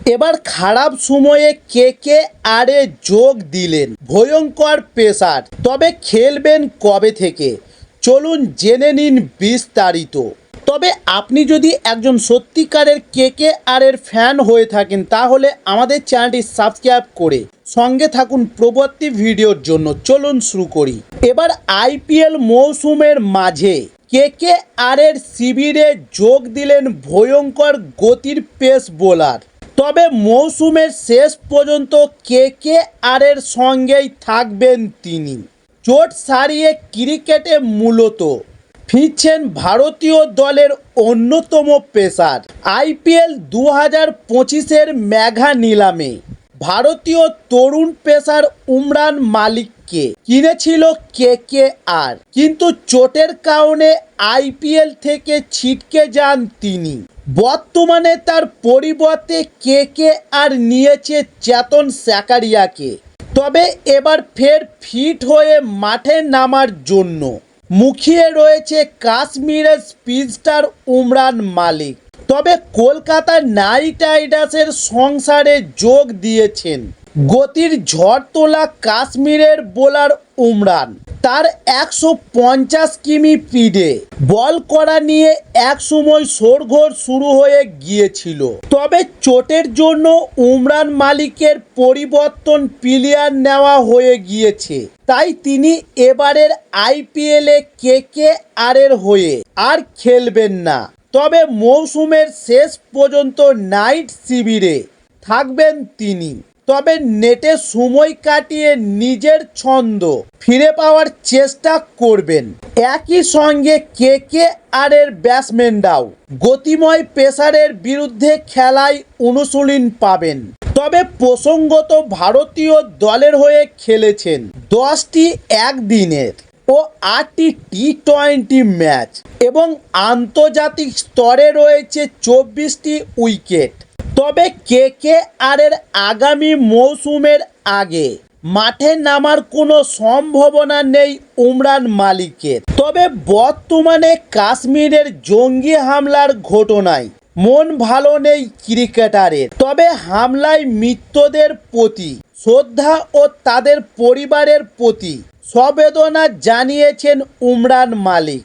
এবার খারাপ সময়ে কেকেআরে যোগ দিলেন ভয়ঙ্কর পেসার। তবে খেলবেন কবে থেকে, চলুন জেনে নিন বিস্তারিত। তবে আপনি যদি একজন সত্যিকারের কেকেআরের ফ্যান হয়ে থাকেন তাহলে আমাদের চ্যানেলটি সাবস্ক্রাইব করে সঙ্গে থাকুন পরবর্তী ভিডিওর জন্য। চলুন শুরু করি। এবার আইপিএল মৌসুমের মাঝে কেকেআরের শিবিরে যোগ দিলেন ভয়ঙ্কর গতির পেস বোলার। তবে মৌসুমের শেষ পর্যন্ত কেকেআরের সঙ্গেই থাকবেন তিনি। চোট সারিয়ে ক্রিকেটে মূলত ফিরছেন ভারতীয় দলের অন্যতম পেসার। আইপিএল 2025-এর মেগা নিলামে ভারতীয় তরুণ পেসার উমরান মালিককে কিনেছিল কেকেআর, কিন্তু চোটের কারণে আইপিএল থেকে ছিটকে যান তিনি। বর্তমানে তার পরিবর্তে কেকেআর নিয়েছে চেতন সাকারিয়াকে। তবে এবার ফের ফিট হয়ে মাঠে নামার জন্য মুখিয়ে রয়েছে কাশ্মীরের স্পিডস্টার উমরান মালিক। তবে কলকাতা নাইট রাইডার্সের সংসারে যোগ দিয়েছেন গতির ঝড় তোলা কাশ্মীরের বোলার উমরান। তার 150 কিমি স্পিডে বল করা নিয়ে একসময় শোরগোল শুরু হয়ে গিয়েছিল। তবে চোটের জন্য উমরান মালিকের পরিবর্তন প্লেয়ার নেওয়া হয়ে গিয়েছে, তাই তিনি এবারের আইপিএলে কেকেআরের হয়ে আর খেলবেন না। তবে মৌসুমের শেষ পর্যন্ত নাইট শিবিরে থাকবেন তিনি। তবে নেটে সময় কাটিয়ে নিজের ছন্দ ফিরে পাওয়ার চেষ্টা করবেন। একই সঙ্গে কেকেআরের ব্যাটসম্যানরাও গতিময় পেসারের বিরুদ্ধে খেলায় অনুশীলন পাবেন। তবে প্রসঙ্গত ভারতীয় দলের হয়ে খেলেছেন 10টি একদিনের ও 8টি টি-20 ম্যাচ এবং আন্তর্জাতিক স্তরে রয়েছে 24টি উইকেট। তবে কেকেআরের আগামী মৌসুমের আগে মাঠে নামার কোনো সম্ভাবনা নেই উমরান মালিকের। তবে বর্তমানে কাশ্মীরের জঙ্গি হামলার ঘটনায় মন ভালো নেই ক্রিকেটারের। তবে হামলায় মৃতদের প্রতি শ্রদ্ধা ও তাদের পরিবারের প্রতি সমবেদনা জানিয়েছেন উমরান মালিক।